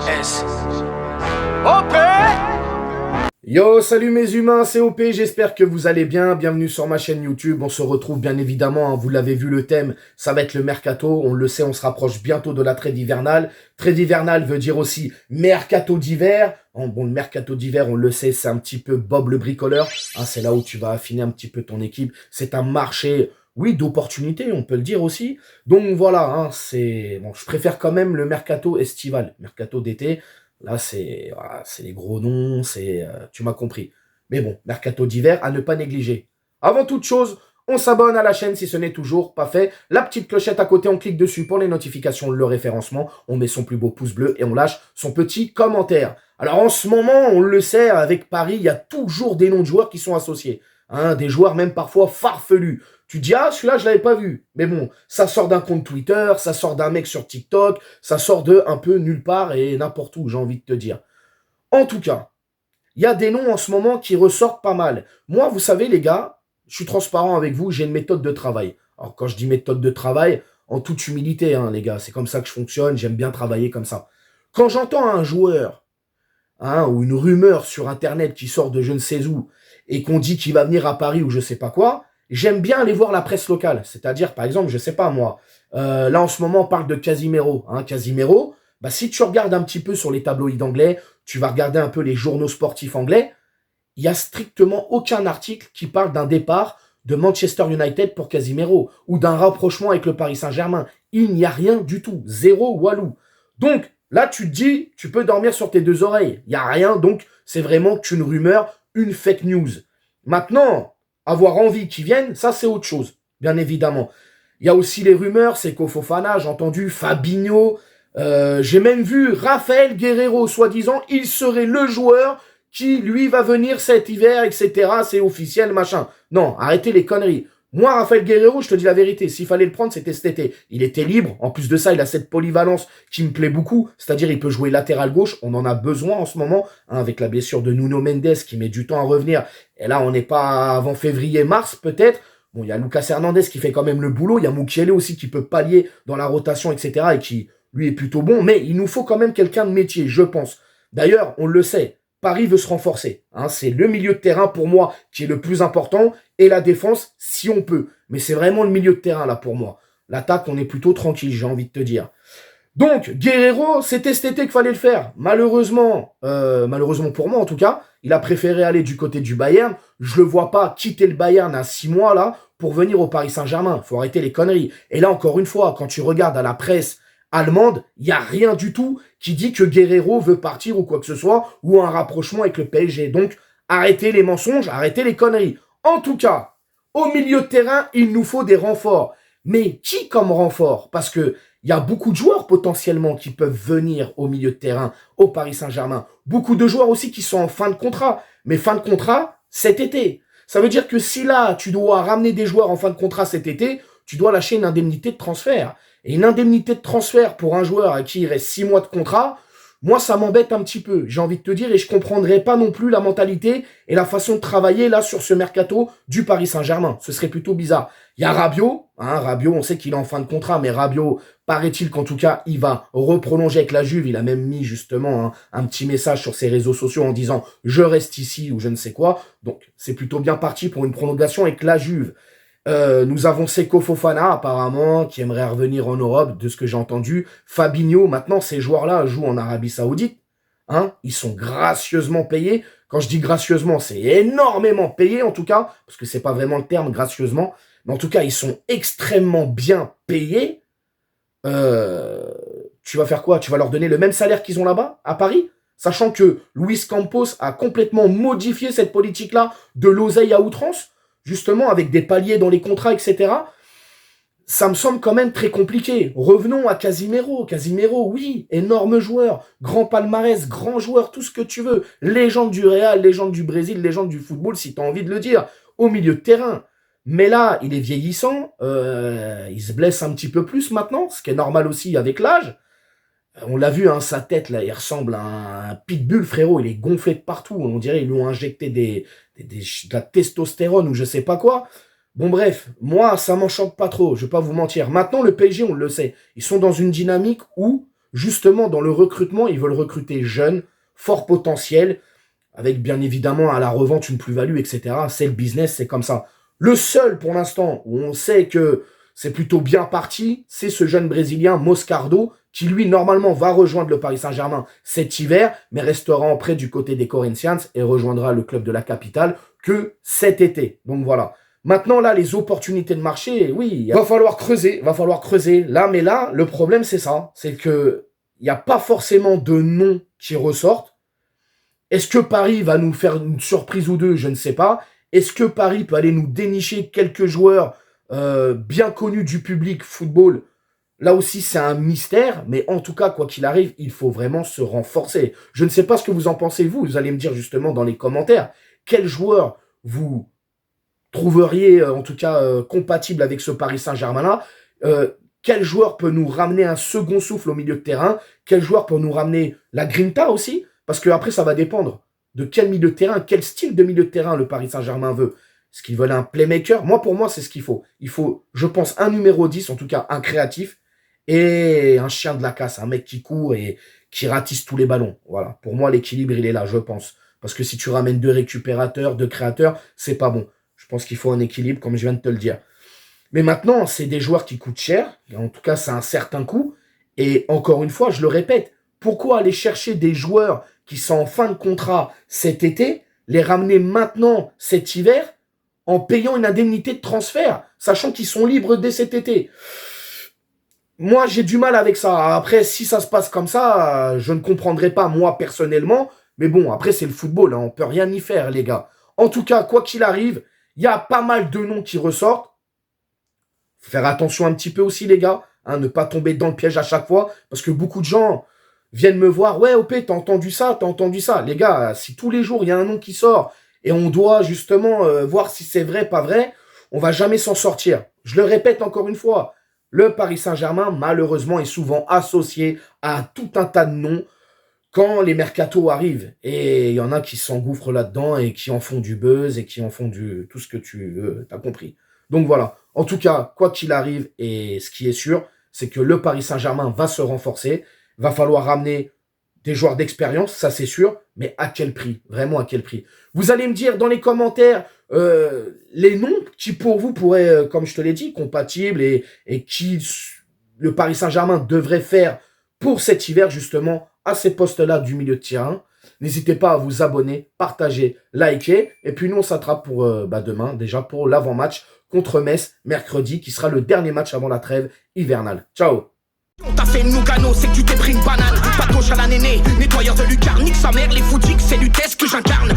S. OP. Yo, salut mes humains, c'est OP, j'espère que vous allez bien, bienvenue sur ma chaîne YouTube, on se retrouve bien évidemment, hein, vous l'avez vu le thème, ça va être le mercato, on le sait, on se rapproche bientôt de la trêve hivernale. Trêve hivernale veut dire aussi mercato d'hiver. Bon, le mercato d'hiver, on le sait, c'est un petit peu Bob le bricoleur, hein, c'est là où tu vas affiner un petit peu ton équipe, c'est un marché, oui, d'opportunités, on peut le dire aussi. Donc voilà, hein, bon, je préfère quand même le mercato estival, mercato d'été. Là, voilà, c'est les gros noms, tu m'as compris. Mais bon, mercato d'hiver à ne pas négliger. Avant toute chose, on s'abonne à la chaîne si ce n'est toujours pas fait. La petite clochette à côté, on clique dessus pour les notifications, le référencement. On met son plus beau pouce bleu et on lâche son petit commentaire. Alors en ce moment, on le sait, avec Paris, il y a toujours des noms de joueurs qui sont associés. Hein, des joueurs même parfois farfelus. Tu te dis, ah, celui-là, je l'avais pas vu. Mais bon, ça sort d'un compte Twitter, ça sort d'un mec sur TikTok, ça sort de un peu nulle part et n'importe où, j'ai envie de te dire. En tout cas, il y a des noms en ce moment qui ressortent pas mal. Moi, vous savez, les gars, je suis transparent avec vous, j'ai une méthode de travail. Alors, quand je dis méthode de travail, en toute humilité, hein, les gars, c'est comme ça que je fonctionne, j'aime bien travailler comme ça. Quand j'entends un joueur, hein, ou une rumeur sur Internet qui sort de je ne sais où, et qu'on dit qu'il va venir à Paris ou je sais pas quoi, j'aime bien aller voir la presse locale. C'est-à-dire, par exemple, je sais pas moi, là en ce moment on parle de Casimiro. Hein, Casimiro, bah, si tu regardes un petit peu sur les tabloïds anglais, tu vas regarder un peu les journaux sportifs anglais, il y a strictement aucun article qui parle d'un départ de Manchester United pour Casimiro ou d'un rapprochement avec le Paris Saint-Germain. Il n'y a rien du tout. Zéro walou. Donc, là, tu te dis, tu peux dormir sur tes deux oreilles. Il n'y a rien, donc c'est vraiment qu'une rumeur, une fake news. Maintenant, avoir envie qu'ils viennent, ça c'est autre chose, bien évidemment. Il y a aussi les rumeurs, c'est qu'au Fofana, j'ai entendu Fabinho, j'ai même vu Raphaël Guerreiro, soi-disant, il serait le joueur qui, lui, va venir cet hiver, etc. C'est officiel, machin. Non, arrêtez les conneries. Moi, Raphaël Guerreiro, je te dis la vérité, s'il fallait le prendre, c'était cet été. Il était libre. En plus de ça, il a cette polyvalence qui me plaît beaucoup. C'est-à-dire, il peut jouer latéral gauche. On en a besoin en ce moment, hein, avec la blessure de Nuno Mendes qui met du temps à revenir. Et là, on n'est pas avant février-mars, peut-être. Bon, il y a Lucas Hernandez qui fait quand même le boulot. Il y a Mukiele aussi qui peut pallier dans la rotation, etc. et qui, lui, est plutôt bon. Mais il nous faut quand même quelqu'un de métier, je pense. D'ailleurs, on le sait. Paris veut se renforcer. Hein, c'est le milieu de terrain pour moi qui est le plus important et la défense si on peut. Mais c'est vraiment le milieu de terrain là pour moi. L'attaque, on est plutôt tranquille, j'ai envie de te dire. Donc, Guerreiro, c'était cet été qu'il fallait le faire. Malheureusement pour moi en tout cas, il a préféré aller du côté du Bayern. Je le vois pas quitter le Bayern à 6 mois là pour venir au Paris Saint-Germain. Faut arrêter les conneries. Et là, encore une fois, quand tu regardes à la presse allemande, il n'y a rien du tout qui dit que Guerreiro veut partir ou quoi que ce soit, ou un rapprochement avec le PSG. Donc, arrêtez les mensonges, arrêtez les conneries. En tout cas, au milieu de terrain, il nous faut des renforts. Mais qui comme renfort? Parce que il y a beaucoup de joueurs potentiellement qui peuvent venir au milieu de terrain au Paris Saint-Germain. Beaucoup de joueurs aussi qui sont en fin de contrat. Mais fin de contrat cet été. Ça veut dire que si là, tu dois ramener des joueurs en fin de contrat cet été, tu dois lâcher une indemnité de transfert. Et une indemnité de transfert pour un joueur à qui il reste 6 mois de contrat, moi, ça m'embête un petit peu, j'ai envie de te dire, et je comprendrais pas non plus la mentalité et la façon de travailler là sur ce mercato du Paris Saint-Germain. Ce serait plutôt bizarre. Il y a Rabiot, hein, Rabiot, on sait qu'il est en fin de contrat, mais Rabiot, paraît-il qu'en tout cas, il va reprolonger avec la Juve. Il a même mis justement un petit message sur ses réseaux sociaux en disant « Je reste ici » ou je ne sais quoi. Donc, c'est plutôt bien parti pour une prolongation avec la Juve. Nous avons Seko Fofana, apparemment, qui aimerait revenir en Europe, de ce que j'ai entendu. Fabinho, maintenant, ces joueurs-là jouent en Arabie Saoudite. Hein, ils sont gracieusement payés. Quand je dis gracieusement, c'est énormément payé, en tout cas, parce que c'est pas vraiment le terme, gracieusement. Mais en tout cas, ils sont extrêmement bien payés. Tu vas faire quoi? Tu vas leur donner le même salaire qu'ils ont là-bas, à Paris? Sachant que Luis Campos a complètement modifié cette politique-là de l'oseille à outrance, justement avec des paliers dans les contrats, etc. Ça me semble quand même très compliqué. Revenons à Casimiro. Casimiro, oui, énorme joueur, grand palmarès, grand joueur, tout ce que tu veux. Légende du Real, légende du Brésil, légende du football, si tu as envie de le dire, au milieu de terrain. Mais là, il est vieillissant, il se blesse un petit peu plus maintenant, ce qui est normal aussi avec l'âge. On l'a vu, hein, sa tête, là, il ressemble à un pitbull, frérot. Il est gonflé de partout. On dirait qu'ils lui ont injecté de la testostérone ou je sais pas quoi. Bon, bref, moi, ça m'enchante pas trop, je vais pas vous mentir. Maintenant, le PSG, on le sait, ils sont dans une dynamique où Justement, dans le recrutement, ils veulent recruter jeunes, fort potentiel, avec bien évidemment à la revente une plus-value, etc. C'est le business, c'est comme ça. Le seul pour l'instant où on sait que c'est plutôt bien parti, c'est ce jeune Brésilien Moscardo, qui lui normalement va rejoindre le Paris Saint-Germain cet hiver, mais restera en prêt du côté des Corinthians et rejoindra le club de la capitale que cet été. Donc voilà. Maintenant là, les opportunités de marché, oui, il va falloir creuser, Là, mais là, le problème c'est ça, c'est que il n'y a pas forcément de noms qui ressortent. Est-ce que Paris va nous faire une surprise ou deux? Je ne sais pas. Est-ce que Paris peut aller nous dénicher quelques joueurs bien connus du public football? Là aussi, c'est un mystère. Mais en tout cas, quoi qu'il arrive, il faut vraiment se renforcer. Je ne sais pas ce que vous en pensez, vous. Vous allez me dire justement dans les commentaires. Quel joueur vous trouveriez, en tout cas, compatible avec ce Paris Saint-Germain-là? Quel joueur peut nous ramener un second souffle au milieu de terrain? Quel joueur peut nous ramener la grinta aussi? Parce que après, ça va dépendre de quel milieu de terrain, quel style de milieu de terrain le Paris Saint-Germain veut. Est-ce qu'ils veulent un playmaker? Moi, pour moi, c'est ce qu'il faut. Il faut, je pense, un numéro 10, en tout cas un créatif, et un chien de la casse, un mec qui court et qui ratisse tous les ballons. Voilà. Pour moi, l'équilibre, il est là, je pense. Parce que si tu ramènes deux récupérateurs, deux créateurs, c'est pas bon. Je pense qu'il faut un équilibre, comme je viens de te le dire. Mais maintenant, c'est des joueurs qui coûtent cher. Et en tout cas, c'est un certain coût. Et encore une fois, je le répète, pourquoi aller chercher des joueurs qui sont en fin de contrat cet été, les ramener maintenant cet hiver, en payant une indemnité de transfert, sachant qu'ils sont libres dès cet été? Moi, j'ai du mal avec ça. Après, si ça se passe comme ça, je ne comprendrai pas, moi, personnellement. Mais bon, après, c'est le football, hein, on peut rien y faire, les gars. En tout cas, quoi qu'il arrive, il y a pas mal de noms qui ressortent. Faut faire attention un petit peu aussi, les gars, hein, ne pas tomber dans le piège à chaque fois, parce que beaucoup de gens viennent me voir, ouais, OP, t'as entendu ça? Les gars, si tous les jours, il y a un nom qui sort, et on doit justement voir si c'est vrai, pas vrai, on va jamais s'en sortir. Je le répète encore une fois, le Paris Saint-Germain, malheureusement, est souvent associé à tout un tas de noms quand les mercatos arrivent. Et il y en a qui s'engouffrent là-dedans et qui en font du buzz et qui en font tout ce que tu veux, t'as compris. Donc voilà, en tout cas, quoi qu'il arrive, et ce qui est sûr, c'est que le Paris Saint-Germain va se renforcer. Va falloir ramener des joueurs d'expérience, ça c'est sûr, mais à quel prix? Vraiment à quel prix? Vous allez me dire dans les commentaires les noms qui pour vous pourraient, comme je te l'ai dit, compatibles et qui le Paris Saint-Germain devrait faire pour cet hiver justement à ces postes-là du milieu de terrain. N'hésitez pas à vous abonner, partager, liker. Et puis nous, on s'attrape pour demain, déjà pour l'avant-match contre Metz, mercredi, qui sera le dernier match avant la trêve hivernale. Ciao! On t'a fait une Lugano, c'est que tu t'es pris une banane. Pas de gauche à la néné, nettoyeur de lucarne, nique sa mère, les foutiques, c'est Lutèce que j'incarne.